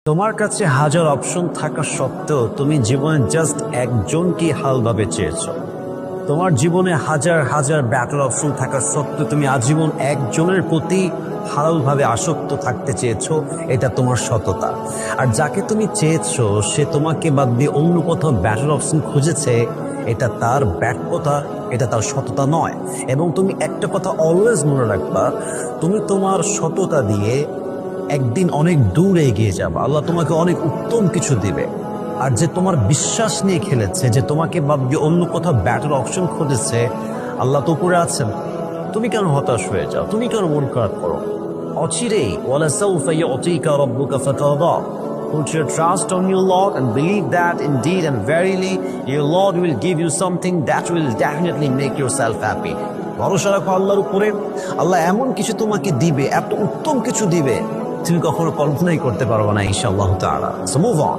তোমার কাছে হাজার অপশন থাকা সত্ত্বেও তুমি জীবনে জাস্ট একজনকে হালভাবে চেয়েছো। তোমার জীবনে হাজার হাজার ব্যাটার অপশন থাকা সত্ত্বেও তুমি আজীবন একজনের প্রতি হালভাবে আসক্ত থাকতে চেয়েছো। এটা তোমার সততা। আর যাকে তুমি চেয়েছো সে তোমাকে বাদ দিয়ে অন্য কোথাও ব্যাটার অপশন খুঁজেছে, এটা তার ব্যর্থতা, এটা তার সততা নয়। এবং তুমি একটা কথা অলওয়েজ মনে রাখবা, তুমি তোমার সততা দিয়ে একদিন অনেক দূর এগিয়ে যাবে। আল্লাহ তোমাকে অনেক উত্তম কিছু দিবে। আর যে তোমার বিশ্বাস নিয়ে খেলেছে, যে তোমাকে বাদ দিয়ে অন্য কোথাও ব্যাটার অপশন খুঁজেছে, আল্লাহ তো উপরে আছেন। তুমি কেন হতাশ হয়ে যাও? তুমি কেন মন খারাপ করো? অচিরেই ওয়ালাসাউফা ইউতিকা রাব্বুকা ফাতারদা। Put your trust on your Lord and believe that indeed and verily your Lord will give you something that will definitely make yourself happy. ভরসা রাখো আল্লাহর উপরে। আল্লাহ এমন কিছু তোমাকে দিবে, এত উত্তম কিছু দিবে, তুমি কখনো কল্পনাই করতে পারবে না ইনশাআল্লাহ তাআলা। So move on.